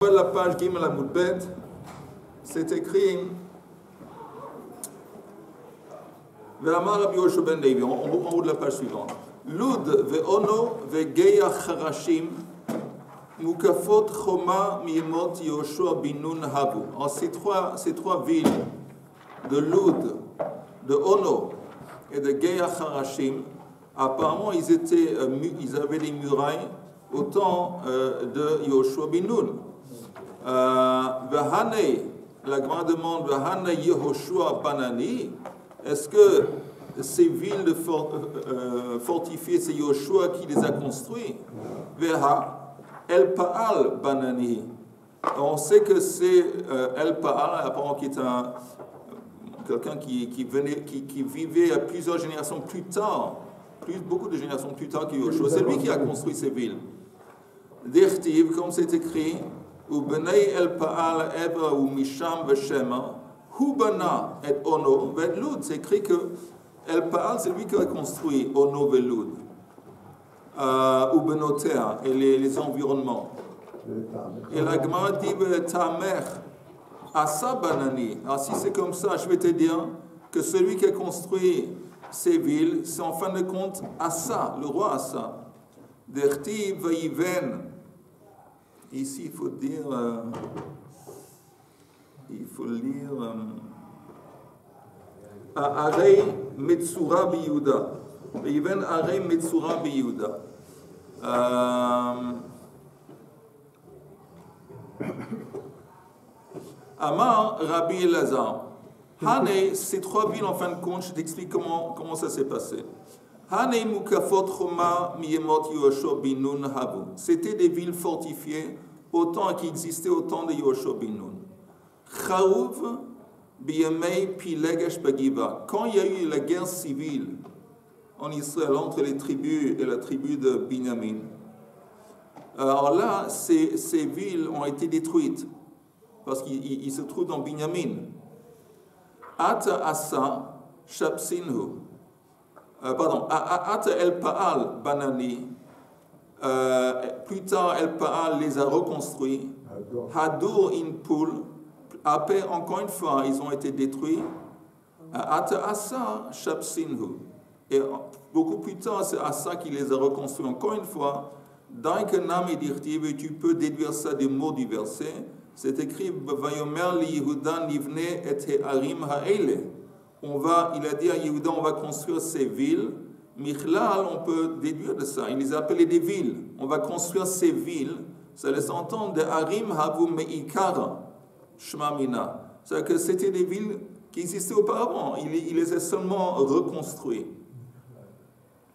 La page Gimel Amud Bet, c'est écrit Ve'amar Rabbi Yoshua ben Levi, en haut de la page suivante. Lud ve'ono ve'geya charashim mukafot choma miyemot Yoshua bin Nun havu. En ces trois villes de Lud, de Ono et de Geya charashim, apparemment ils avaient des murailles au temps de Yoshua bin Nun. La Gemara demande Vahane Yehoshua Banani, est-ce que ces villes fortifiées, c'est Yoshua qui les a construites? Veha El Paal Banani. On sait que c'est El Paal, apparemment qui est quelqu'un qui vivait à plusieurs générations plus tard, beaucoup de générations plus tard que Yoshua. C'est lui qui a construit ces villes. Dirtiv, comme c'est écrit, ou Benei El Paal Ebra ou Misham Veshema, Hubana et Ono Vedlud. C'est écrit que El Paal, c'est lui qui a construit Ono Vedlud, ou Benotea et les environnements. Et la Gemara dit Tamer Asa Banani. Alors si c'est comme ça, je vais te dire que celui qui a construit ces villes, c'est en fin de compte Asa, le roi Asa. Derti Vayiven. Ici, il faut dire, lire Arei Metsura Biyuda. Vayiven Arei Metsura Biyuda. Amar Rabbi Elazar. Hane, ces trois villes, en fin de compte, je t'explique comment ça s'est passé. Hane Mukafot Choma Miyemot Yoshua bin Nun Havu. C'était des villes fortifiées autant qui existaient au temps de Yoshua bin Nun. Chaouv Biyemei Pilegesh Bagiva. Quand il y a eu la guerre civile en Israël entre les tribus et la tribu de Binyamin, alors là, ces villes ont été détruites parce qu'ils se trouvent dans Binyamin. Ata Asa Shapsinhu. Ata El Paal Banani, plus tard El Paal les a reconstruits. Hadur Inpul, après encore une fois ils ont été détruits. Ata Asa Shapsinhu, et beaucoup plus tard c'est Asa qui les a reconstruits encore une fois. Dans Kenam et Dirtiv, tu peux déduire ça des mots du verset. C'est écrit Vayomer li Yehuda nivne et harim ha'ele. Il a dit à Yehuda, on va construire ces villes. Michlal, on peut déduire de ça. Il les a appelées des villes. On va construire ces villes. Ça laisse entendre de Harim Havu Meikara Shmamina. C'est-à-dire que c'était des villes qui existaient auparavant. Il les a seulement reconstruites.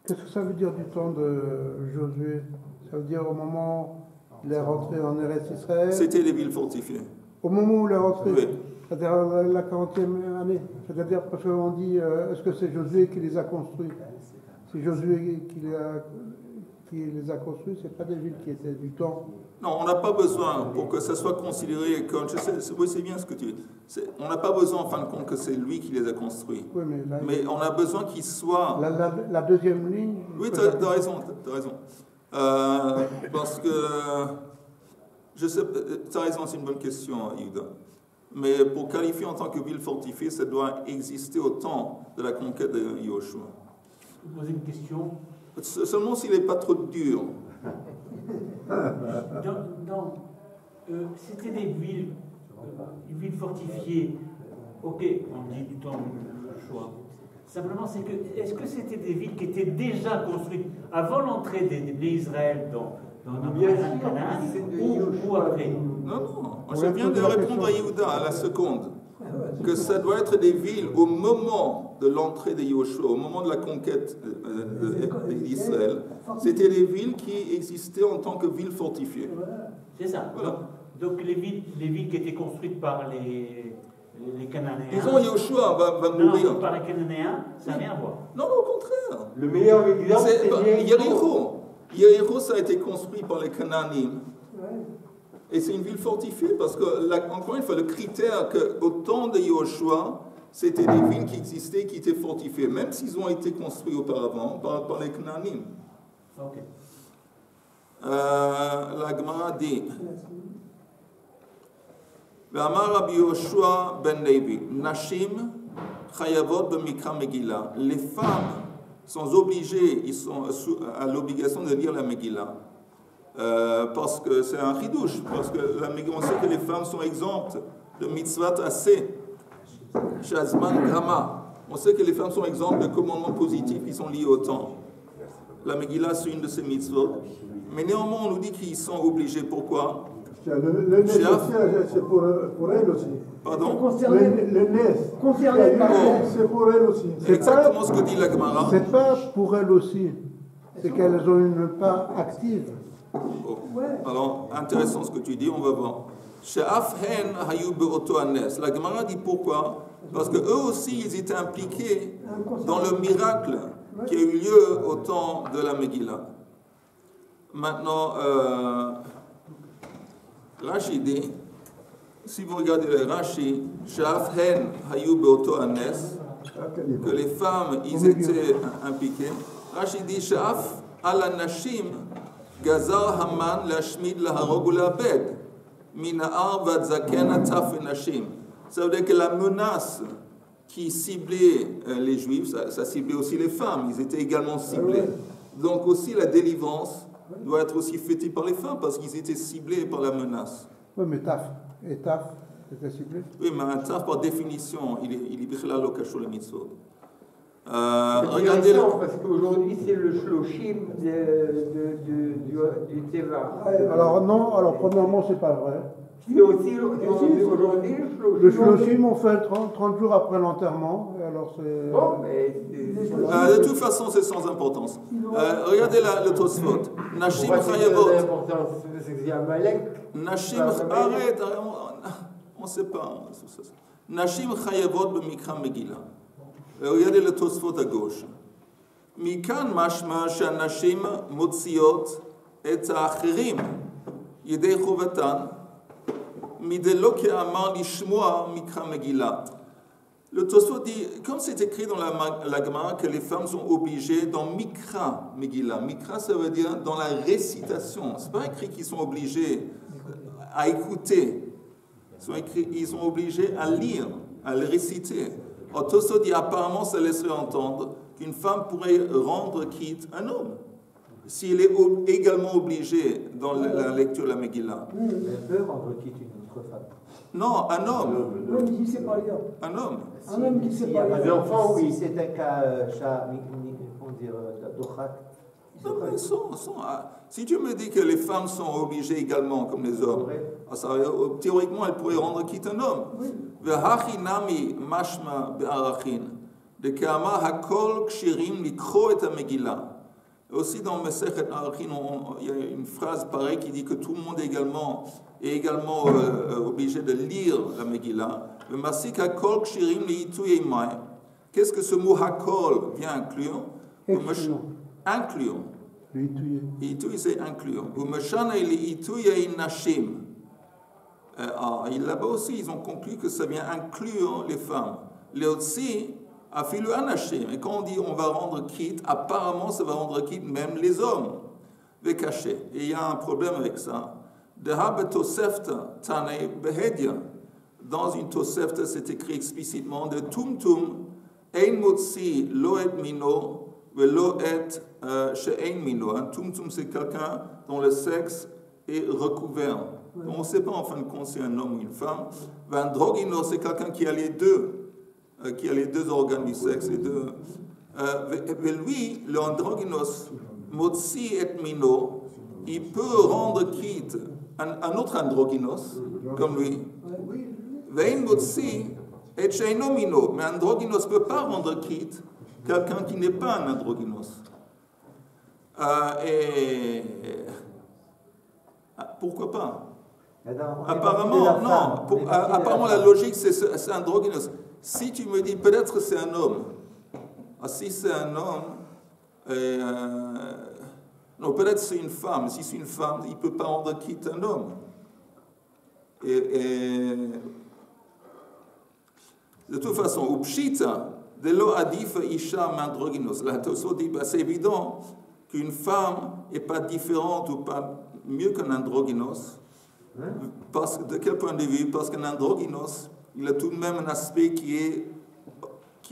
Qu'est-ce que ça veut dire du temps de Josué? Ça veut dire au moment où il est rentré en Eretz Israël? C'était des villes fortifiées. Au moment où il est rentré? Oui. C'est-à-dire la 40e année. C'est-à-dire parce qu'on dit, est-ce que c'est Josué qui les a construits? C'est Josué qui les a construits, c'est pas des villes qui étaient du temps. Non, on n'a pas besoin pour que ça soit considéré comme. Oui, c'est bien ce que tu dis. On n'a pas besoin en fin de compte que c'est lui qui les a construits. Oui, mais on a besoin qu'il soit. La deuxième ligne. Oui, tu as raison. Parce que tu as raison, c'est une bonne question, Yuda. Mais pour qualifier en tant que ville fortifiée, ça doit exister au temps de la conquête de Yoshua. Je vous pose une question. Seulement s'il n'est pas trop dur. C'était des villes fortifiées. Ok, on dit du temps de Yoshua. Simplement, est-ce que c'était des villes qui étaient déjà construites avant l'entrée d'Israël dans Canaan ou après? Non. Je viens de répondre à Yehuda à la seconde. Que ça doit être des villes au moment de l'entrée de Yoshua, au moment de la conquête d'Israël. C'était des villes qui existaient en tant que villes fortifiées. C'est ça. Voilà. Donc les villes qui étaient construites par les Cananéens. Disons Yoshua va mourir. Non, par les Cananéens, ça n'a rien à voir. Non, au contraire. Le meilleur exemple, c'est Yericho. Yericho, ça a été construit par les Cananéens. Et c'est une ville fortifiée parce que, encore une fois, le critère qu'au temps de Yoshua, c'était des villes qui existaient, qui étaient fortifiées, même s'ils ont été construits auparavant par les Cananéens. Ok. La Gemara dit Ve'amar Rabbi Yoshua ben Levi, Nashim chayavot b'mikra Megillah. Les femmes sont obligées, ils sont à l'obligation de lire la Megillah. Parce que c'est un chidouche, parce que on sait que les femmes sont exemptes de mitzvot assez, shazman grama. On sait que les femmes sont exemptes de commandements positifs qui sont liés au temps. La Megillah, c'est une de ces mitzvot. Mais néanmoins, on nous dit qu'ils sont obligés. Pourquoi? Le nez c'est pour elle aussi. Pardon? Le nez, c'est pour elle aussi. C'est exactement ce que dit la Gemara. C'est pas pour elles aussi. C'est qu'elles ont une part active. Oh. Alors, intéressant ce que tu dis, on va voir. La Gemara dit pourquoi? Parce que eux aussi, ils étaient impliqués dans le miracle qui a eu lieu au temps de la Megillah. Maintenant, Rashi dit, si vous regardez le Rashi, que les femmes, ils étaient impliqués. Rashi dit, Sha'af ala nashim gazar haman lashmid laharog ulabed mina'ar vadzaken ataf nashim. Ça veut dire que la menace qui ciblait les Juifs, ça ciblait aussi les femmes, ils étaient également ciblés. Donc aussi la délivrance doit être aussi fêtée par les femmes parce qu'ils étaient ciblés par la menace. Oui, mais Taf, c'était ciblé. Oui, mais un Taf par définition, il est bichlal lo kashur le mitzvot. Regardez parce qu'aujourd'hui c'est le shloshim du Teva. Alors non, alors premièrement c'est pas vrai. C'est aussi aujourd'hui le shloshim on fait 30 jours après l'enterrement. Alors c'est. Bon, mais de toute façon c'est sans importance. Regardez le Tosfot. Nashim chayavot. Nashim arrête, on ne sait pas. Nashim chayavot b'mikra Megillah. Regardez le Tosfot à gauche. Mikan mashma shanashim motziot et ha'achirim yedei chovatan midelo ke'amar lishmoa mikra Megillah. Le Tosfot dit, comme c'est écrit dans la Gemara, que les femmes sont obligées dans mikra Megillah. Mikra, ça veut dire dans la récitation. C'est pas écrit qu'ils sont obligés à écouter. Ils sont obligés à lire, à le réciter. Tosfot dit apparemment ça laisserait entendre qu'une femme pourrait rendre quitte un homme s'il est également obligé dans la lecture de la Megillah. Elle peut rendre quitte une autre femme. Non, un homme. L'homme qui sait pas lire. Un homme. Un homme qui sait pas lire. L'enfant, oui, c'est un cas, comment dire, d'ochat. Non, mais si tu me dis que les femmes sont obligées également comme les hommes, théoriquement elles pourraient rendre quitte un homme. Ve'hachi nami mashma be'arachin de kama hakol kshirim likro et Megillah. Aussi dans Mesechet Arachin, il y a une phrase pareille qui dit que tout le monde est également obligé de lire la Megillah. Le masik hakol kshirim liitu yeimai. Qu'est-ce que ce mot hakol vient inclure? Inclure. Liitu, c'est inclure. Ou meshana liitu yein nashim. Là-bas aussi, ils ont conclu que ça vient inclure les femmes. Leotsi, afilu anashim. Et quand on dit on va rendre quitte, apparemment ça va rendre quitte même les hommes. Vekaché. Et il y a un problème avec ça. Deha tosefta tane behedia. Dans une tosefta, c'est écrit explicitement de tumtum ein motzi lo et mino velo et she'ein mino. Un tumtum, c'est quelqu'un dont le sexe est recouvert. Donc on ne sait pas en fin de compte si c'est un homme ou une femme. Un androgynos, c'est quelqu'un qui a les deux organes du sexe. Mais lui, le androgynos, motzi et mino, il peut rendre quitte un autre androgynos, comme lui. Vein motzi et sheino mino, mais un androgynos ne peut pas rendre quitte quelqu'un qui n'est pas un androgynos. Pourquoi pas? Apparemment, non. Apparemment, la logique, c'est androgynos. Si tu me dis peut-être c'est un homme, si c'est un homme, non, peut-être c'est une femme. Si c'est une femme, il ne peut pas rendre quitte un homme. De toute façon, ou pshita, de lo adif isha mandrogynos. Là, Tosfot dit, c'est évident qu'une femme n'est pas différente ou pas mieux qu'un androgynos. De quel point de vue? Parce qu'un androgynos, il a tout de même un aspect qui est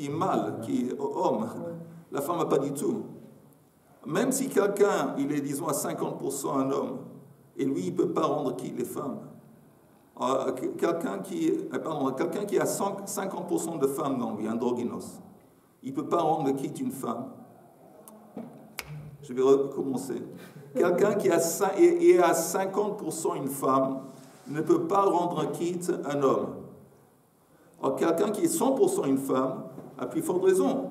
mâle, qui est homme. La femme n'a pas du tout. Même si quelqu'un, il est disons à 50% un homme, et lui, il ne peut pas rendre quitte les femmes. Quelqu'un qui a 50% de femmes dans lui, androgynos, il ne peut pas rendre quitte une femme. Je vais recommencer. Quelqu'un qui est à 50% une femme ne peut pas rendre quitte un homme. Alors, quelqu'un qui est 100% une femme a plus forte raison.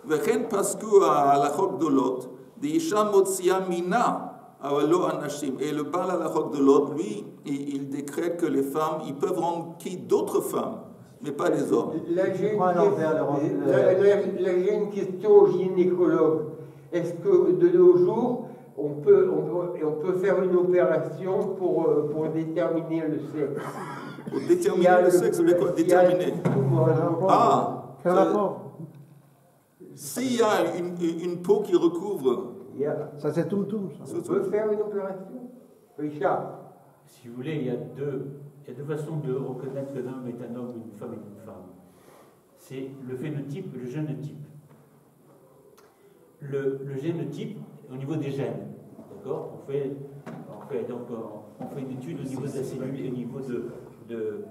וכן פסקו ההלכות גדולות, דאישה מוציאה מינה, אבל לא אנשים. Et le Baal ההלכות גדולות, lui, il décrète que les femmes, ils peuvent rendre quitte d'autres femmes, mais pas les hommes. Là, j'ai une question au gynécologue. Est-ce que de nos jours, on peut faire une opération pour déterminer le sexe? Pour déterminer le sexe, mais quoi déterminer? Quel rapport? S'il y a une peau qui recouvre... Ça c'est tout. On peut faire une opération? Richard? Si vous voulez, il y a deux façons de reconnaître qu'un homme est un homme ou une femme est une femme. C'est le phénotype et le génotype. Le génotype, au niveau des gènes, d'accord? On fait une étude au niveau de la cellule et au niveau de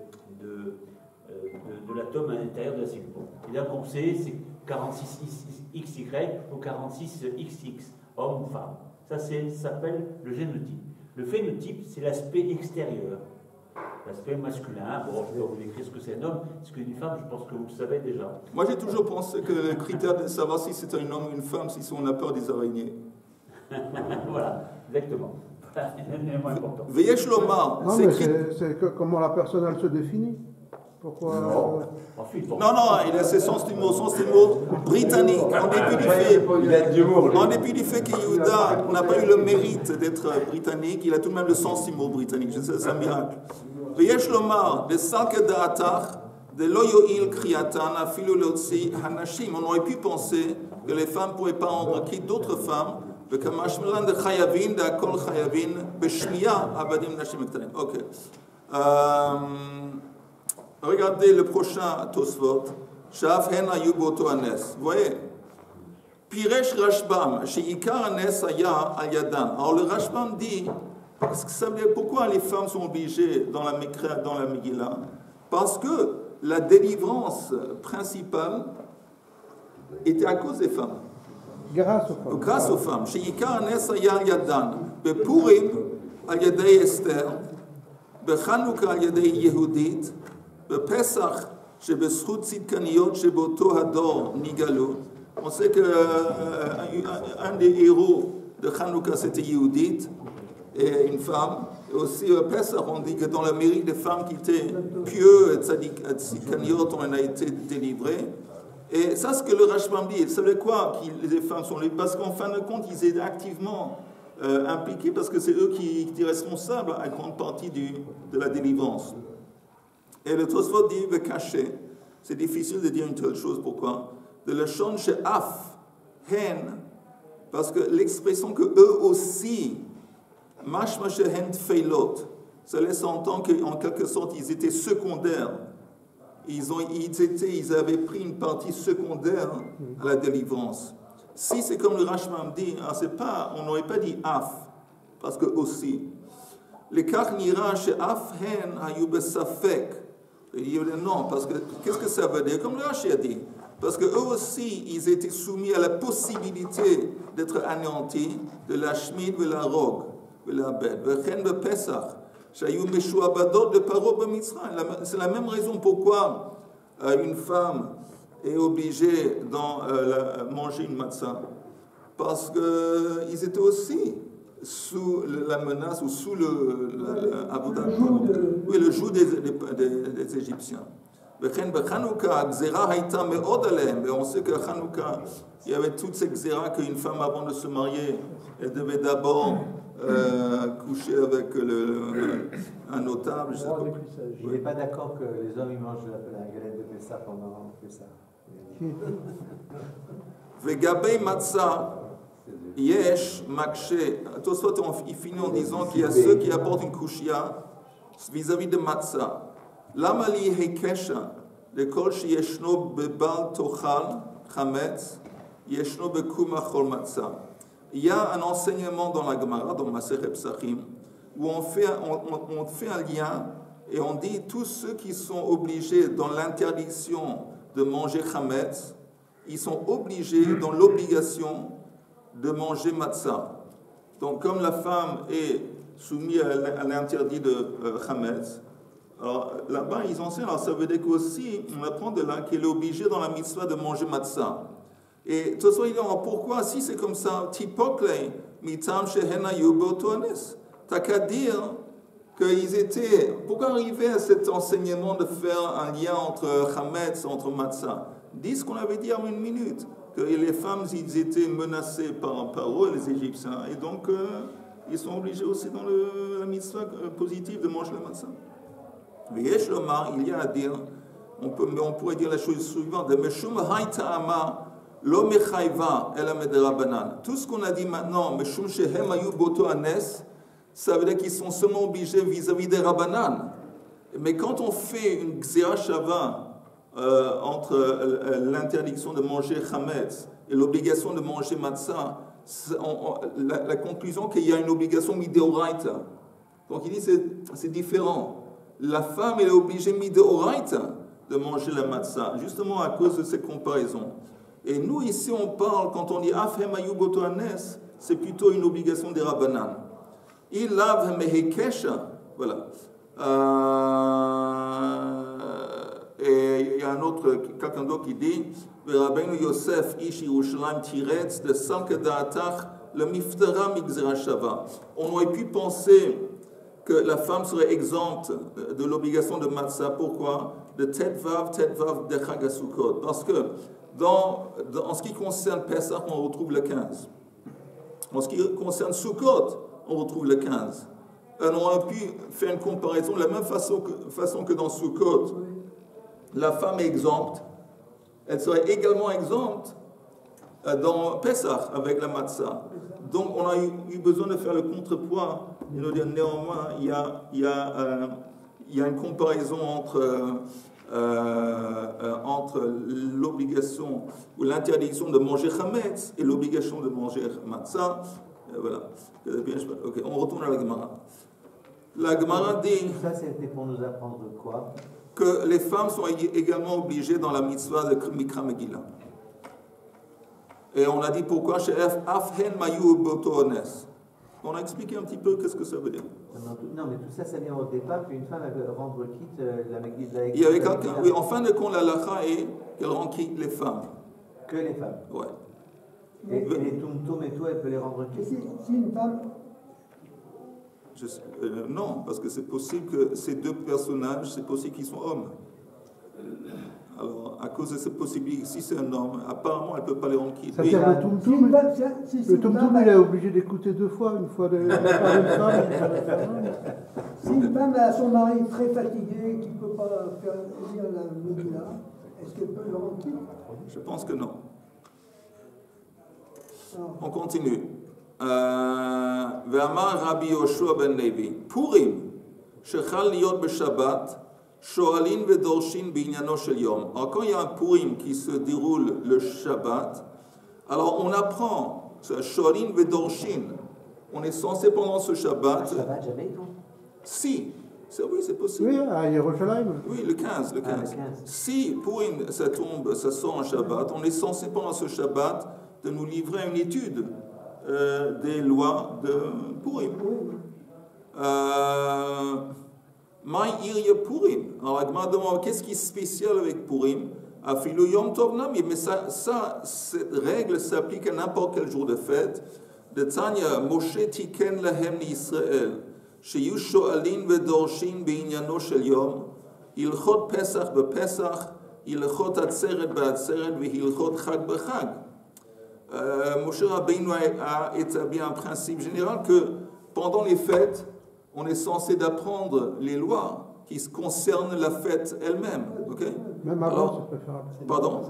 l'atome à l'intérieur de la cellule. Et là, on sait, c'est 46XY ou 46XX, homme ou femme. Ça s'appelle le génotype. Le phénotype, c'est l'aspect extérieur, l'aspect masculin. Bon, je peux vous décrire ce que c'est un homme, ce que c'est une femme, je pense que vous le savez déjà. Moi, j'ai toujours pensé que le critère de savoir si c'est un homme ou une femme, c'est si on a peur des araignées. Voilà, exactement. C'est moins important. Veyesh Lomar, Non, mais c'est comment la personne, elle se définit. Pourquoi Ensuite, bon. Non, il a ses sens du mot britannique. En dépit du fait que Yehuda n'a pas eu le mérite d'être britannique, il a tout de même le sens du mot britannique. C'est un miracle. Veyesh Lomar, de Salke Da'atach, de Loyoil Kriatan, Afilu Lotsi Hanashim. On aurait pu penser que les femmes ne pourraient pas rendre quitte d'autres femmes. Le Kamashmelan de Chayavin, de Akol Chayavin, Beshmiya, Abadim Nashim Ektanim. Ok. Regardez le prochain Tosfot. Shaf hen ayu boto anes. Vous voyez? Piresh Rashbam, sheikar anes aya al yadan. Alors le Rashbam dit, pourquoi les femmes sont obligées dans la Megillah? Parce que la délivrance principale était à cause des femmes. Grâce aux femmes. Sheikar anes aya al yadan. Bepurim al yadei Esther. Bechanukah al yadei Yehudit. Pesach, on sait qu'un des héros de Hanouka c'était Yehudit, et une femme. Et aussi Pesach, on dit que dans le mérite des femmes qui étaient pieux et tzidkaniot, on a été délivrés. Et ça, ce que le Rashbam dit, vous savez quoi, les femmes sont libres? Parce qu'en fin de compte, ils étaient activement impliqués, parce que c'est eux qui étaient responsables à une grande partie de la délivrance. Et le Tosfot dit, le cacher, c'est difficile de dire une telle chose, pourquoi? De la shon chez af, hen, parce que l'expression que eux aussi, mashma chez hen feilot, ça laisse entendre qu'en quelque sorte, ils étaient secondaires. Ils avaient pris une partie secondaire à la délivrance. Si c'est comme le Rashbam dit, on n'aurait pas dit af, parce que aussi. Les kach nira chez af hen ayub safek. Il dit non, parce que qu'est-ce que ça veut dire? Comme le Rashi a dit, parce qu'eux aussi, ils étaient soumis à la possibilité d'être anéantis de la shmid, de la rogue, de la bête, de Pesach, c'est la même raison pourquoi une femme est obligée de manger une matzah, parce qu'ils étaient aussi sous la menace ou sous le joug des Égyptiens. Et on sait qu'à Hanouka, il y avait toutes ces xéras qu'une femme, avant de se marier, elle devait d'abord coucher avec un notable. Il n'est pas d'accord que les hommes ils mangent la galette de Pessah pendant Pessah. Vegabei matzah. Yesh, Makshe, Tosfot, il finit en disant qu'il y a ceux qui apportent une kushia, vis-à-vis de matzah. Lama li hekesha lekol sheyeshno bebal tochal chametz yeshno bekuma chol matzah. Il y a un enseignement dans la Gemara, dans Masechet Psachim, où on fait un lien et on dit tous ceux qui sont obligés dans l'interdiction de manger chametz, ils sont obligés dans l'obligation de manger matzah. Donc comme la femme est soumise à l'interdit de chametz, alors là-bas ils enseignent, alors ça veut dire qu'aussi on apprend de là qu'elle est obligée dans la mitzvah de manger matzah. Et tout ça, il dit, pourquoi si c'est comme ça, tipokle mitam shehena yubotones, t'as qu'à dire qu'ils étaient. Pourquoi arriver à cet enseignement de faire un lien entre chametz, entre matzah? Dis ce qu'on avait dit en une minute, que les femmes, ils étaient menacées par eux, les Égyptiens, et donc ils sont obligés aussi dans la mitzvah positive de manger la matzah. Mais Yesh Lomar, il y a à dire, on pourrait dire la chose suivante, de Meshum Haïta'ama. Tout ce qu'on a dit maintenant, ça veut dire qu'ils sont seulement obligés vis-à-vis des Rabbanan. Mais quand on fait une Gzera Shava entre l'interdiction de manger Chametz et l'obligation de manger Matzah, la conclusion qu'il y a une obligation Mideoraita. Donc il dit c'est différent. La femme elle est obligée Mideoraita de manger la Matzah, justement à cause de cette comparaison. Et nous, ici, on parle, quand on dit « Afhem ayu boto anes », c'est plutôt une obligation des Rabbanan. « Il lav mehekesha », voilà. Et il y a quelqu'un d'autre qui dit « Rabbeinu Yosef ish Yerushalayim tiretz de salka da'atach le miftara migzera shava ». On aurait pu penser que la femme serait exempte de l'obligation de matzah. Pourquoi? De tetvav de Chag HaSukkot. Parce que en ce qui concerne Pesach, on retrouve le 15. En ce qui concerne Sukkot, on retrouve le 15. On aurait pu faire une comparaison de la même façon que dans Sukkot. La femme est exempte. Elle serait également exempte dans Pesach avec la matzah. Donc on a eu besoin de faire le contrepoids. Et de dire néanmoins, il y a une comparaison entre l'obligation ou l'interdiction de manger chametz et l'obligation de manger matzah. Voilà. Ok, on retourne à la Gemara. La Gemara dit. Ça, c'était pour nous apprendre quoi? Que les femmes sont également obligées dans la mitzvah de Mikra Megillah. Et on a dit pourquoi chez Afhen Mayu Botones. On a expliqué un petit peu qu'est-ce que ça veut dire. Non, mais tout ça, ça vient au départ qu'une femme elle rendre quitte la Megillah. Il y avait quelqu'un, oui, en fin de compte, la lacha est qu'elle rend quitte les femmes. Que les femmes. Ouais. Et les tum-tum et tout, elle peut les rendre quitte. Si une femme. Non, parce que c'est possible que ces deux personnages, c'est possible qu'ils soient hommes. Alors, à cause de cette possibilité, si c'est un homme, apparemment, elle ne peut pas les rendre quitte. C'est-à-dire le tum-tum, il est obligé d'écouter deux fois, une fois par une femme, une fois de femme. Si une femme a son mari très fatigué, qui ne peut pas faire lire la Megillah, est-ce qu'elle peut le rendre quitte? Je pense que non. Non. On continue. Ve'amar Rabbi Yoshua ben Levi, Purim, shechal liot b'Shabbat, shoalin ve'dorshin b'inyano shel yom. Alors quand il y a un Purim qui se déroule le Shabbat, alors on apprend shoalin ve'dorshin. On est censé pendant ce Shabbat. Shabbat jamais tout. Si, oui, c'est possible. Oui, à Yerushalayim. Oui, le 15. Si Purim ça tombe, ça sort en Shabbat, on est censé pendant ce Shabbat de nous livrer une étude des lois de Purim. Maïr Purim. Alors, la Gemara demande qu'est-ce qui est spécial avec Purim? Afilu Yom Tov Nami. Mais cette règle s'applique à n'importe quel jour de fête. De Tanya, Moshe Tiken Lahem Israël. Sheyu Shoalin Vedorshin Beinyano Shel Yom. Ilchot Pesach Bepesach. Ilchot Atzeret Beatzeret. Vihilchot Chag Bechag. Moshe Rabbeinu a établi un principe général que pendant les fêtes, on est censé d'apprendre les lois qui concernent la fête elle-même. Okay? Même avant, c'est préférable. Pardon?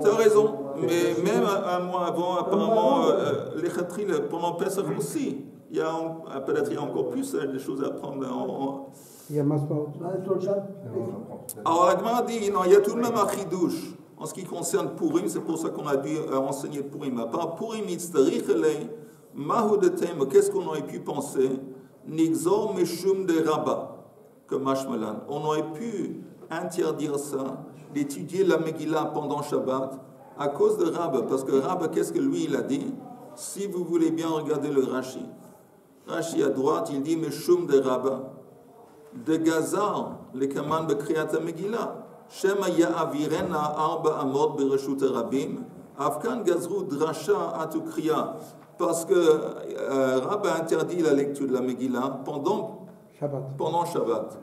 Tu as raison, mais même un mois avant, apparemment, les Khatril, pendant Pesach aussi, peut-être il y a encore plus de choses à apprendre. Il y a Masmaot. Sur le chat. Alors la Gemara dit, non, il y a tout de même un chidouche en ce qui concerne Purim, c'est pour ça qu'on a dû enseigner Purim. À part Purim, qu'est-ce qu'on aurait pu penser? Nixor meshum de Rabba, comme Mashmalan. On aurait pu interdire ça, d'étudier la Megillah pendant Shabbat, à cause de Rabba. Parce que Rabba, qu'est-ce que lui, il a dit? Si vous voulez bien regarder le Rashi. Rashi à droite, il dit meshum de Rabba. De Gazar, les Kaman Bekriyat Megillah. Shema Ya'avirena Arba Amod Bereshut Rabim. Afkan Gazru Drasha Atukriya. Parce que Rabbi a interdit la lecture de la Megillah pendant Shabbat.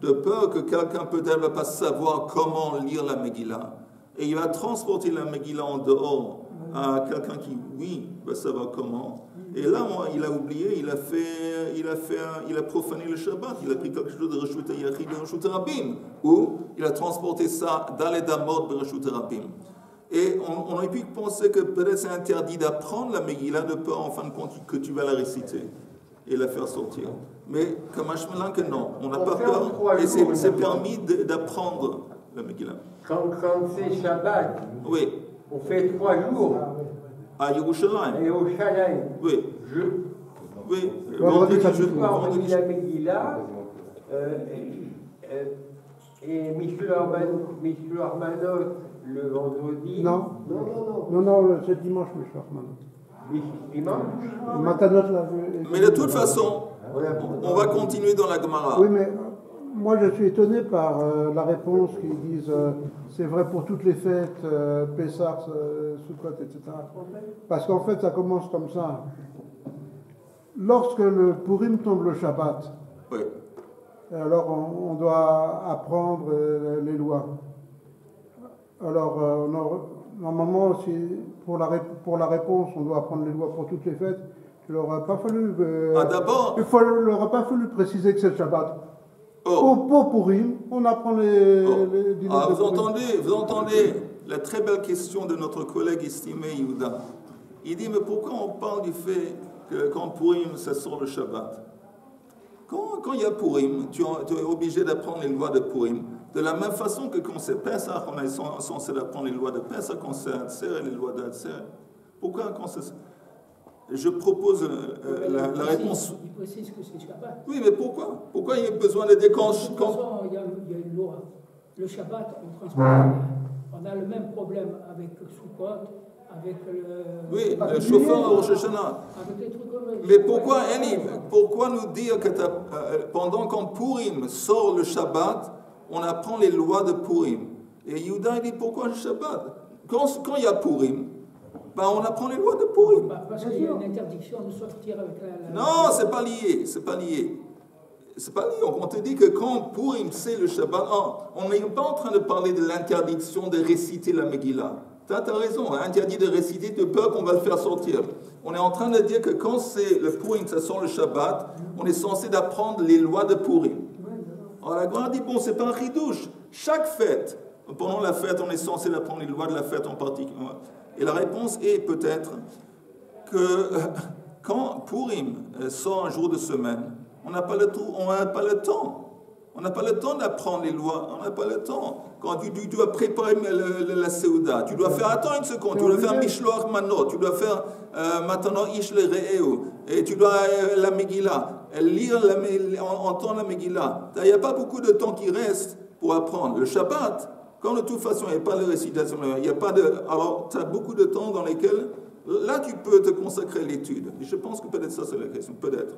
De peur que quelqu'un peut-être ne va pas savoir comment lire la Megillah. Et il va transporter la Megillah en dehors à quelqu'un qui, oui, va savoir comment. Et là, il a oublié, il a profané le Shabbat, il a pris quelque chose de Reshut Yachid, de Reshut Rabim, ou il a transporté ça dans les Damot de Reshut Rabim. Et on aurait pu penser que peut-être c'est interdit d'apprendre la Megillah de peur en fin de compte que tu vas la réciter et la faire sortir. Mais comme Hashmalan que non, on n'a pas peur et c'est permis d'apprendre la Megillah. Quand c'est Shabbat, oui. On fait 3 jours. À Yerushalayim. Et au Shalaim. Oui. Oui. Vendredi, on lit la Megillah. Et Mishloach Manot le vendredi. Non, c'est dimanche, Mishloach Manot. Dimanche. Matanot l'a vu. Mais de toute façon, on va continuer dans la Gemara. Oui, mais moi je suis étonné par la réponse qui disent c'est vrai pour toutes les fêtes, Pessah, Sukkot, etc. Parce qu'en fait, ça commence comme ça. Lorsque le Purim tombe le Shabbat, oui. Alors on doit apprendre les lois. Alors normalement, si pour la réponse, on doit apprendre les lois pour toutes les fêtes, il n'aurait pas fallu. D'abord. Il n'aurait pas fallu préciser que c'est le Shabbat. Pour Purim, on apprend les vous entendez la très belle question de notre collègue estimé Yehuda. Il dit, mais pourquoi on parle du fait que quand Purim, ça sort le Shabbat? Quand il y a Purim, tu es obligé d'apprendre les lois de Purim. De la même façon que quand c'est Pessah, on est censé apprendre les lois de Pessah, quand c'est Adser et les lois d'Adser. Pourquoi quand c'est... Je propose la réponse. Il précise que c'est Shabbat. Oui, mais pourquoi? Pourquoi il y a besoin de déclencher? De toute façon, il y a une loi. Le Shabbat, on a le même problème avec Sukkot, avec le... Oui, le chauffeur au Rosh Hashanah. Avec les trucs comme... Mais pourquoi nous dire que pendant qu'on Purim sort le Shabbat, on apprend les lois de Purim? Et Yehuda dit pourquoi le Shabbat? Quand il y a Purim, on apprend les lois de Purim. Parce qu'il y a une interdiction de sortir avec la... Non, c'est pas lié. On te dit que quand Purim c'est le Shabbat, on n'est pas en train de parler de l'interdiction de réciter la Megillah. Tu as raison, interdit de réciter de peur qu'on va le faire sortir. On est en train de dire que quand c'est le Purim, ça sort le Shabbat, on est censé d'apprendre les lois de Purim. Alors la Gemara dit, c'est pas un chidouche. Chaque fête, pendant la fête, on est censé d'apprendre les lois de la fête en particulier. Et la réponse est peut-être que quand Purim sort un jour de semaine, on n'a pas le temps. On n'a pas le temps d'apprendre les lois. On n'a pas le temps. Quand tu dois préparer la Seuda, tu dois faire, attends une seconde, tu dois faire Mishloach Manot, tu dois faire Matano Ish le Re'eu, et tu dois la Megillah, lire, entendre la Megillah. Il n'y a pas beaucoup de temps qui reste pour apprendre. Le Shabbat, quand de toute façon il n'y a pas de récitation, il n'y a pas de... Alors, tu as beaucoup de temps dans lesquels, là, tu peux te consacrer à l'étude. Et je pense que peut-être ça, c'est la question. Peut-être.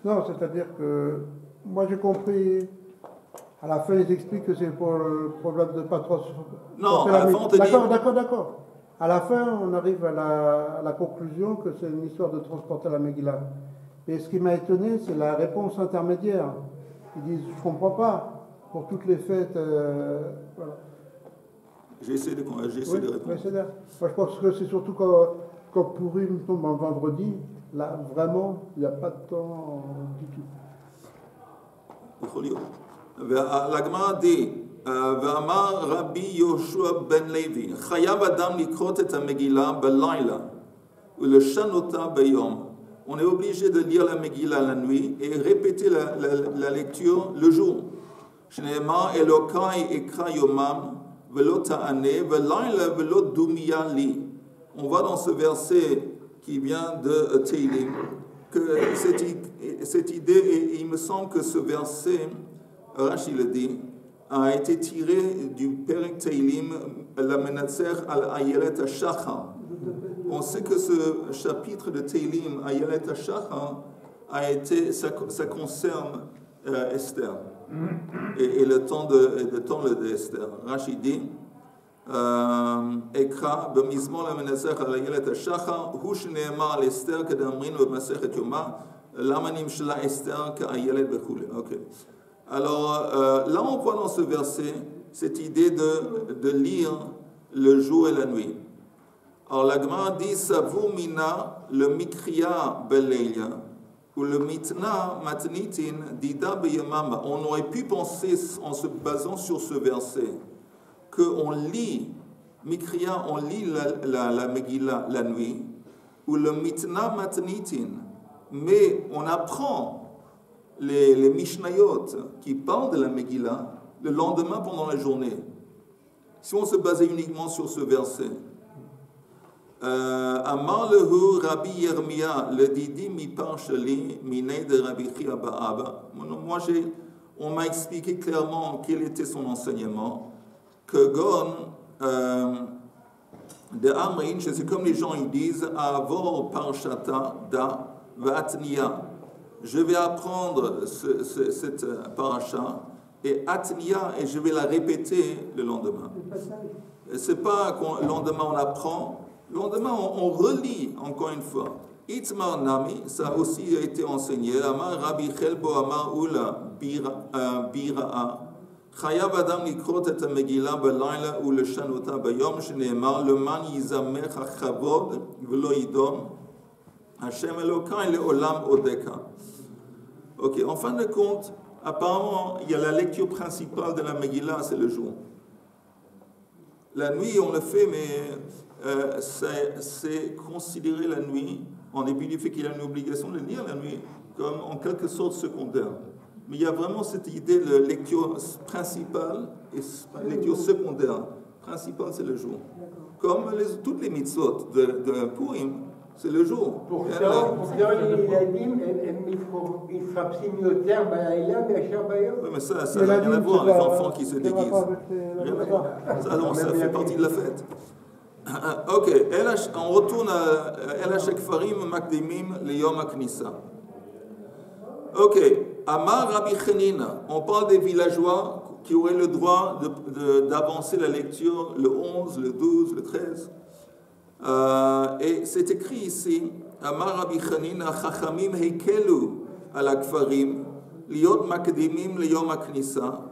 Non, c'est-à-dire que moi, j'ai compris... À la fin, ils expliquent que c'est pour le problème de pas trop... Non, à la fin, on te dit... D'accord. À la fin, on arrive à la conclusion que c'est une histoire de transporter la Megillah. Et ce qui m'a étonné, c'est la réponse intermédiaire. Ils disent, je ne comprends pas, pour toutes les fêtes... voilà. J'ai essayé de répondre. Moi, je pense que c'est surtout quand Purim tombe un vendredi, là, vraiment, il n'y a pas de temps du tout. La Gemara dit, ואמר רבי יהושע בן לוי, חייב אדם לקרוא את המגילה בלילה ולשנותה ביום, on est obligé de lire la Megillah la nuit et répéter la lecture le jour. Shneemar Elokai ekra yomam velo ta'ane velayla velo dumia li. On va dans ce verset qui vient de Teilim, que cette idée, et il me semble que ce verset, Rashi le dit, a été tiré du Perek Teilim, la Menatzer al-Ayelet HaShachar. On sait que ce chapitre de Teilim, Ayelet HaShachar, ça concerne Esther et le temps de Esther. Rashi dit, Ekra, במזמור למנצח על איילת השחר, הוא שנאמר על אסתר כדאמרינו במסכת יומא, למה נמשלה אסתר כאיילת וכו'. Okay. Alors, là on voit dans ce verset cette idée de lire le jour et la nuit. Alors la Gemara dit, Savou mina le mikriya belelia, ou le mitna matnitin dida beyamama. On aurait pu penser, en se basant sur ce verset, qu'on lit, Mikriya, on lit la Megillah la nuit, ou le Mitna Matnitin, mais on apprend les Mishnayot qui parlent de la Megillah le lendemain pendant la journée. Si on se basait uniquement sur ce verset, Amar lehu Rabbi Yirmiyah, le didi mi par sheli, minei de Rabbi Chia ba'aba. Moi, on m'a expliqué clairement quel était son enseignement. Que Gon de Amrin, c'est comme les gens ils disent, Avor parshata da vatniya. Je vais apprendre cette parasha et atniya et je vais la répéter le lendemain. C'est pas le lendemain on apprend, le lendemain on relit encore une fois. Itmar nami, ça a aussi été enseigné. Amar Rabbi Chelbo Amar Ula bira'a. Chayav Adam likrot et Megillah belayla ou le shanota bayom shneemar le man yizamer hachavod velo yidom Hashem Elokai leolam odeka. Ok, en fin de compte, apparemment, il y a la lecture principale de la Megillah, c'est le jour. La nuit, on le fait, mais c'est considérer la nuit, en dépit du fait qu'il y a une obligation de lire la nuit, comme en quelque sorte secondaire. Mais il y a vraiment cette idée de lecture principale et lecture secondaire. Principale, c'est le jour. Comme toutes les mitzvot de Purim, c'est le jour. Pour ça, il a dit, il sera abstinentaire, oui, mais ça n'a rien à voir, les enfants qui se déguisent. Ça fait partie de la fête. Ok, on retourne à El HaShekfarim Makdimim Leyom HaKnissa. Ok, Amar Rabbi Chanina, on parle des villageois qui auraient le droit d'avancer la lecture le 11, le 12, le 13. Et c'est écrit ici, Amar Rabbi Chanina, Chachamim Heikelu al Akfarim, Liot Makdimim Leyom HaKnissa,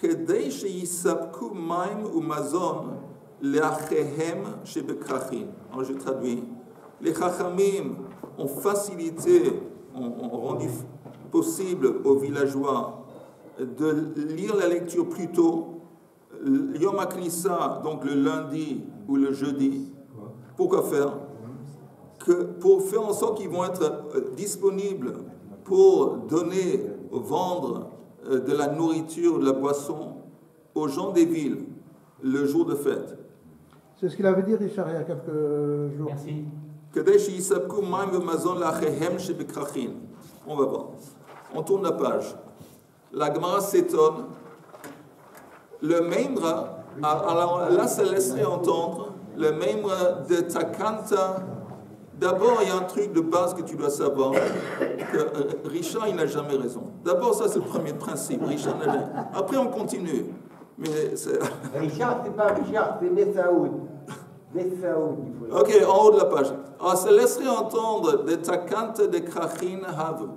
Kedei Sheyisapku Maim Umazon Leachehem Shebekrachin. Alors je traduis. Les Chachamim ont facilité, ont rendu possible aux villageois de lire la lecture plus tôt, Yom HaKnissa, donc le lundi ou le jeudi. Pourquoi faire? Pour faire en sorte qu'ils vont être disponibles pour donner, vendre de la nourriture, de la boisson aux gens des villes le jour de fête. C'est ce qu'il avait dit Richard il y a quelques jours. Merci. On va voir. On tourne la page. La Gemara s'étonne. Le Meimra, alors là, ça laisserait entendre le Meimra de Takanta. D'abord, il y a un truc de base que tu dois savoir, que Richard, il n'a jamais raison. D'abord, ça, c'est le premier principe. Richard n'a jamais... Après, on continue. Mais Richard, c'est pas Richard, c'est Nessaoud. Ok, en haut de la page. Alors, ça laisserait entendre de Takanta de Krachin Hav.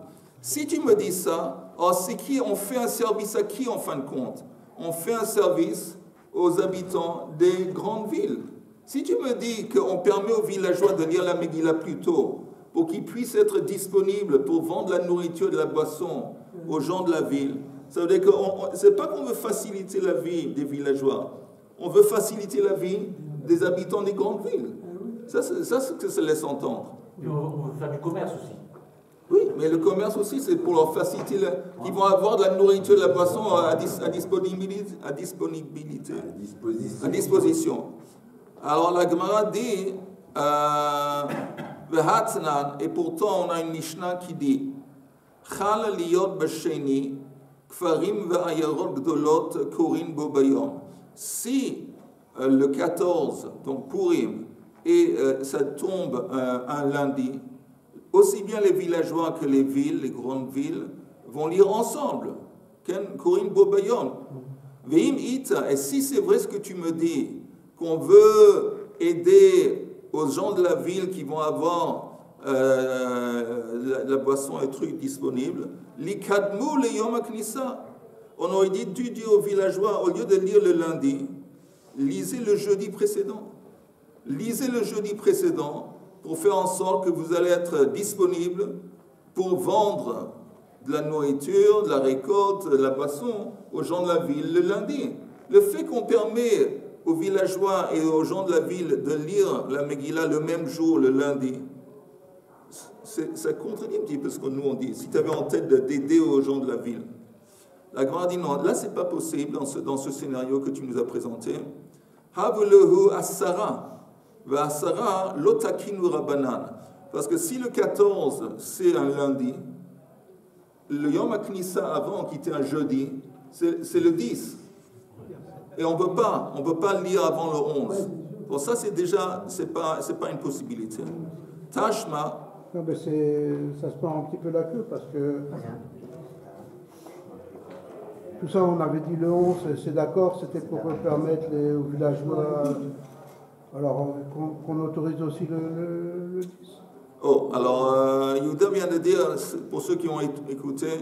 Si tu me dis ça, alors c'est qui? On fait un service à qui en fin de compte? On fait un service aux habitants des grandes villes. Si tu me dis qu'on permet aux villageois de lire la Megillah plus tôt, pour qu'ils puissent être disponibles pour vendre la nourriture et de la boisson aux gens de la ville, ça veut dire que c'est pas qu'on veut faciliter la vie des villageois, on veut faciliter la vie des habitants des grandes villes. Ça c'est ce que ça laisse entendre. Puis on veut faire du commerce aussi. Oui, mais le commerce aussi, c'est pour leur faciliter. Ils vont avoir de la nourriture, de la boisson à disposition. Alors la Gemara dit, et pourtant on a une Mishnah qui dit, Chal liyot b'sheni, kfarim ve'ayarot gdolot korin bo bayom. Si le 14, donc Purim, et ça tombe un lundi, aussi bien les villageois que les villes, les grandes villes, vont lire ensemble. Ken Korin Bobayom. Veim Ita, et si c'est vrai ce que tu me dis, qu'on veut aider aux gens de la ville qui vont avoir la boisson et trucs disponibles, Likadmu le Yom HaKnissa. On aurait dit, tu dis aux villageois, au lieu de lire le lundi, lisez le jeudi précédent. Lisez le jeudi précédent pour faire en sorte que vous allez être disponible pour vendre de la nourriture, de la récolte, de la boisson aux gens de la ville le lundi. Le fait qu'on permet aux villageois et aux gens de la ville de lire la Megillah le même jour, le lundi, ça contredit un petit peu ce que nous on dit. Si tu avais en tête d'aider aux gens de la ville. La Gemara dit non, là c'est pas possible dans ce scénario que tu nous as présenté. Havulehu asara. Parce que si le 14 c'est un lundi, le Yom HaKnissa avant qui était un jeudi, c'est le 10. Et on peut pas lire avant le 11. Bon, ça c'est déjà, c'est pas une possibilité. Tashma. Non, mais ça se prend un petit peu la queue parce que tout ça on avait dit le 11, c'est d'accord, c'était pour permettre aux villageois. Alors, qu'on autorise aussi le 10. Oh, alors, Yehuda vient de dire, pour ceux qui ont écouté,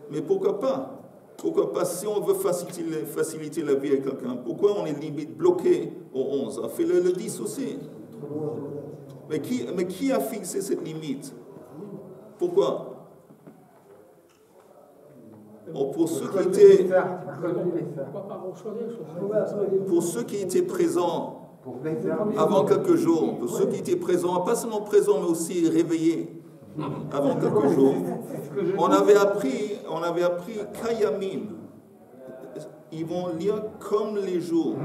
mais pourquoi pas? Pourquoi pas, si on veut faciliter la vie à quelqu'un, pourquoi on est limite bloqué au 11? Fais-le le 10 aussi. Mais qui a fixé cette limite? Pourquoi? Pour ceux qui étaient présents avant quelques jours, pour ceux qui étaient présents, pas seulement présents, mais aussi réveillés avant quelques jours, on avait appris Kayamim. Ils vont lire comme les jours.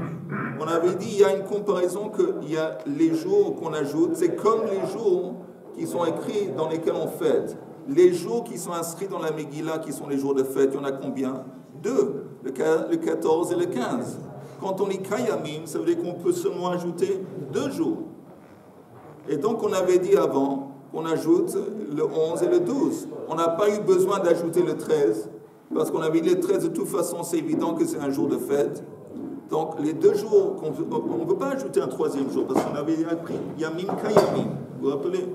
On avait dit, il y a une comparaison qu'il y a les jours qu'on ajoute, c'est comme les jours qui sont écrits dans lesquels on fête. Les jours qui sont inscrits dans la Megillah, qui sont les jours de fête, il y en a combien? 2, le 14 et le 15. Quand on dit Kayamim, ça veut dire qu'on peut seulement ajouter 2 jours. Et donc on avait dit avant qu'on ajoute le 11 et le 12. On n'a pas eu besoin d'ajouter le 13, parce qu'on avait dit le 13, de toute façon, c'est évident que c'est un jour de fête. Donc les 2 jours, on ne peut pas ajouter un 3e jour, parce qu'on avait appris Yamim Kayamim. Vous vous rappelez?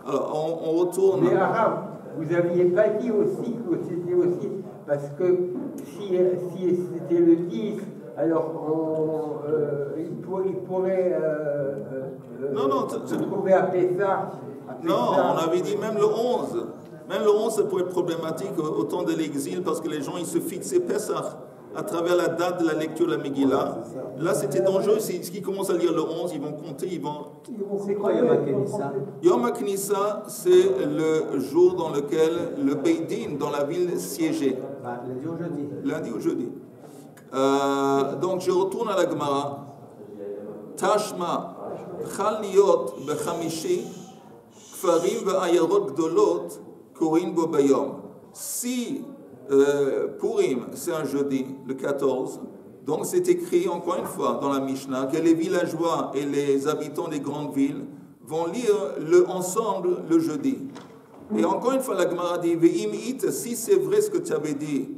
Alors, on retourne. Mais Arabe, vous n'aviez pas dit aussi que c'était aussi, parce que si c'était le 10, alors il pourrait se trouver à Pessah. Non, on avait dit même le 11. Même le 11, ça pourrait être problématique au temps de l'exil, parce que les gens, ils se fixaient Pessah à travers la date de la lecture de la Megillah. Là, c'était dangereux. Ce qui commencent à lire le 11, ils vont compter, C'est quoi Yom HaKnissa? Yom HaKnissa, c'est le jour dans lequel le Beit Din, dans la ville, siégeait. Lundi ou jeudi. Lundi ou jeudi. Donc, je retourne à la Gemara. Tashma, Chal liyot b'chamishi, kfarim ve'ayarot gdolot, korin bo bayom. Si Purim, c'est un jeudi, le 14. Donc c'est écrit encore une fois dans la Mishnah que les villageois et les habitants des grandes villes vont lire ensemble le jeudi. Et encore une fois, la Gemara dit, Ve'im it, si c'est vrai ce que tu avais dit,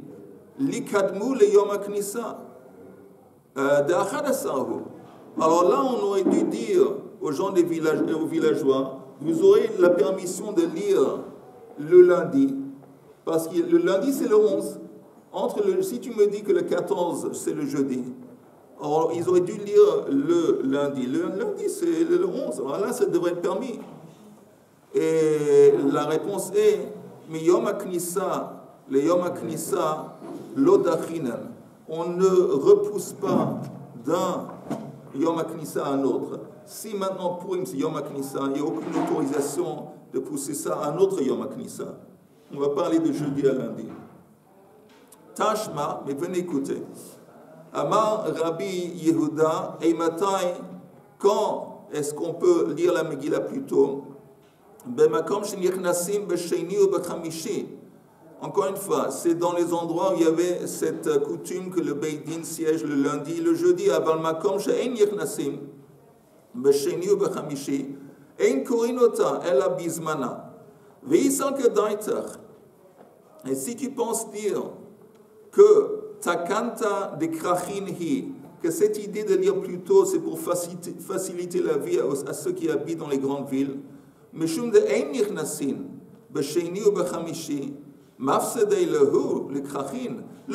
Likadmu le Yom HaKnissa, d'Achad Asarhu. Alors là, on aurait dû dire aux gens des villages et aux villageois, vous aurez la permission de lire le lundi, parce que le lundi c'est le 11. Si tu me dis que le 14 c'est le jeudi, alors ils auraient dû lire le lundi. Le lundi c'est le 11. Alors là, ça devrait être permis. Et la réponse est, mais Yom HaKnissa, le Yom HaKnissa, l'Odachinan. On ne repousse pas d'un Yom HaKnissa à un autre. Si maintenant Purim c'est Yom HaKnissa, il n'y a aucune autorisation de pousser ça à un autre Yom HaKnissa. On va parler de jeudi à lundi. Tashma, mais venez écouter. Amar Rabbi Yehuda, et matin, quand est-ce qu'on peut lire la Megillah plus tôt? Encore une fois, c'est dans les endroits où il y avait cette coutume que le Beit Din siège le lundi et le jeudi. Aval makom she'ein yichnasim b'sheni ou b'chamishi ein korin ota ela bizmana ve'isal kedaitach. Et si tu penses dire que takanta de krachin hi, que cette idée de lire plus tôt, c'est pour faciliter la vie à ceux qui habitent dans les grandes villes, mishum de ein yichnasim b'sheni ou b'chamishi, le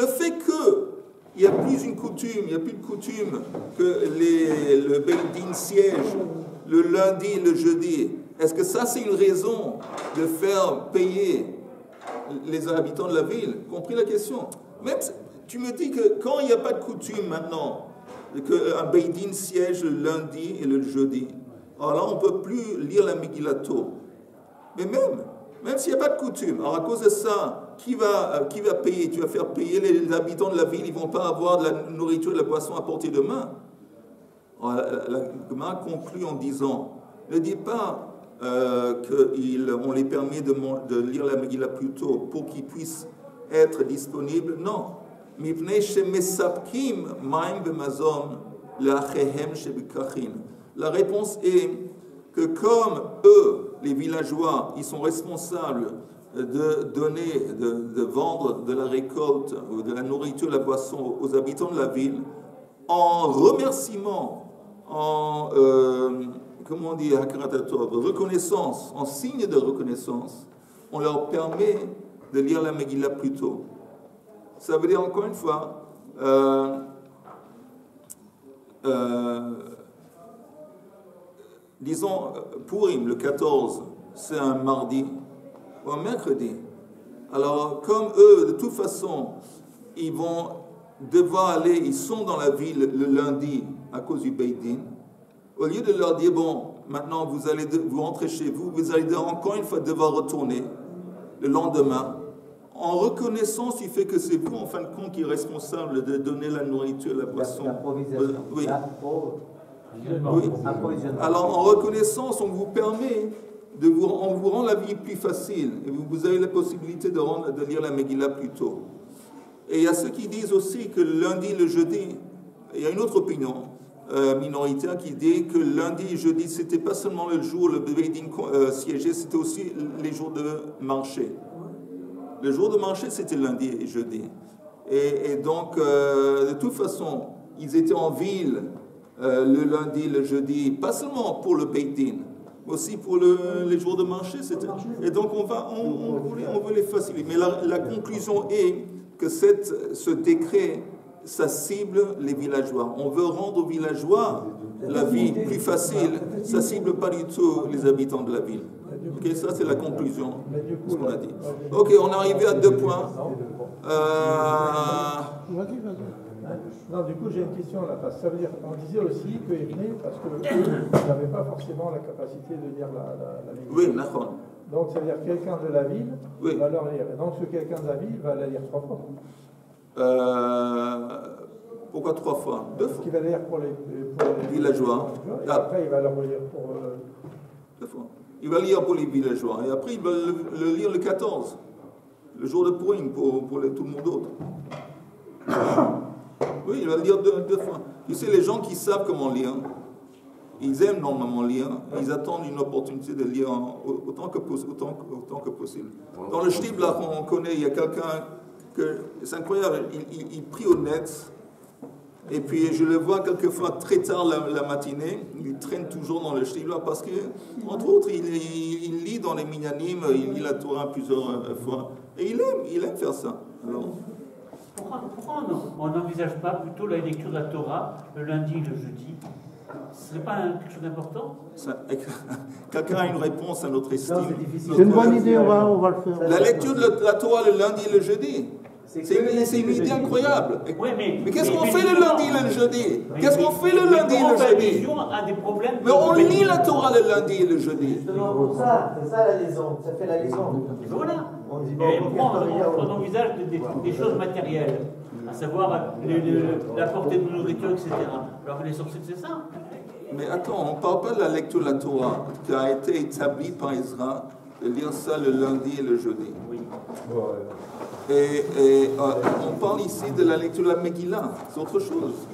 fait qu'il n'y a plus une coutume, il n'y a plus de coutume que le Beit Din siège le lundi et le jeudi, est-ce que ça c'est une raison de faire payer les habitants de la ville? Compris la question? Même tu me dis que quand il n'y a pas de coutume maintenant, qu'un Beit Din siège le lundi et le jeudi, alors là on ne peut plus lire la Megillah tôt. Mais même s'il n'y a pas de coutume, alors à cause de ça, qui va payer? Tu vas faire payer les habitants de la ville, ils ne vont pas avoir de la nourriture et de la boisson à portée de main. La Gemara conclut en disant, ne dis pas qu'on les permet de lire la Megillah plus tôt pour qu'ils puissent être disponibles, non. La réponse est que comme eux, les villageois, ils sont responsables de vendre de la récolte ou de la nourriture, de la boisson aux habitants de la ville, en remerciement, comment on dit, reconnaissance, en signe de reconnaissance, on leur permet de lire la Megillah plus tôt. Ça veut dire encore une fois, disons, Purim, le 14, c'est un mardi ou un mercredi. Alors, comme eux, de toute façon, ils vont devoir aller, ils sont dans la ville le lundi à cause du Beit Din, au lieu de leur dire, bon, maintenant vous allez vous rentrer chez vous, vous allez encore une fois devoir retourner le lendemain, en reconnaissance du fait que c'est vous, en fin de compte, qui est responsable de donner la nourriture, la boisson. Oui. Oui. Alors, en reconnaissance, on vous permet, on vous rend la vie plus facile. Et vous avez la possibilité de lire la Megillah plus tôt. Et il y a ceux qui disent aussi que le lundi et le jeudi, il y a une autre opinion minoritaire qui dit que lundi et jeudi, c'était pas seulement le jour où le Beit Din siégeait, c'était aussi les jours de marché. Le jour de marché, c'était lundi et jeudi. Et donc, de toute façon, ils étaient en ville le lundi, le jeudi, pas seulement pour le Beit Din, mais aussi pour les jours de marché. Et donc, on veut les faciliter. Mais la conclusion est que ce décret, ça cible les villageois. On veut rendre aux villageois la vie plus facile. Ça ne cible pas du tout les habitants de la ville. Ok, ça c'est la conclusion de ce qu'on a dit. Ok, on est arrivé à 2 points. Non, du coup, j'ai une question là, parce que ça veut dire, on disait aussi que Évné, parce que vous n'avez pas forcément la capacité de lire la Bible. Oui, d'accord. Donc, ça veut dire que quelqu'un de la ville va leur lire. Et donc, ce quelqu'un de la ville va la lire 3 fois. Pourquoi 3 fois? 2 fois. Parce qu'il va lire pour les villageois. Et après, il va leur lire pour... 2 fois. Il va lire pour les villageois. Et après, il va le lire le 14, le jour de Purim, pour tout le monde d'autre. Oui, il va le lire 2 fois. Tu sais, les gens qui savent comment lire, ils aiment normalement lire, ils attendent une opportunité de lire autant que possible. Dans le Shtib, là, qu'on connaît, il y a quelqu'un que, c'est incroyable, il prie au net, et puis je le vois quelquefois très tard la matinée, il traîne toujours dans le Shtib, là, parce que, entre autres, il lit dans les Minyanim, il lit la Torah plusieurs fois, et il aime faire ça. Alors, pourquoi on n'envisage pas plutôt la lecture de la Torah le lundi et le jeudi? Ce serait pas quelque chose d'important? Quelqu'un a une réponse à notre estime? C'est une bonne idée, on va le faire. La lecture de la Torah le lundi et le jeudi. C'est une idée incroyable. Ouais, mais qu'est-ce qu'on fait le lundi et le jeudi? Qu'est-ce qu'on fait le lundi et le jeudi? A des problèmes. Mais on lit la Torah le lundi et le jeudi. Justement pour ça, c'est ça la liaison, ça fait la liaison. Voilà. On dit, Et on envisage des choses matérielles, à savoir la portée de nourriture, etc. Alors l'essentiel, c'est ça. Mais attends, on ne parle pas de la lecture de la Torah qui a été établie par Ezra, de lire ça le lundi et le jeudi. Oui. Et on parle ici de la lecture de la Megillah, c'est autre chose.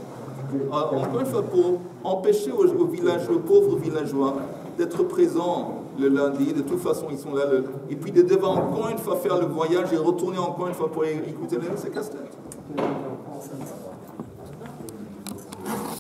Encore une fois, pour empêcher aux pauvres villageois d'être présents le lundi, de toute façon ils sont là, et puis de devoir encore une fois faire le voyage et retourner encore une fois pour écouter les c'est casse-tête.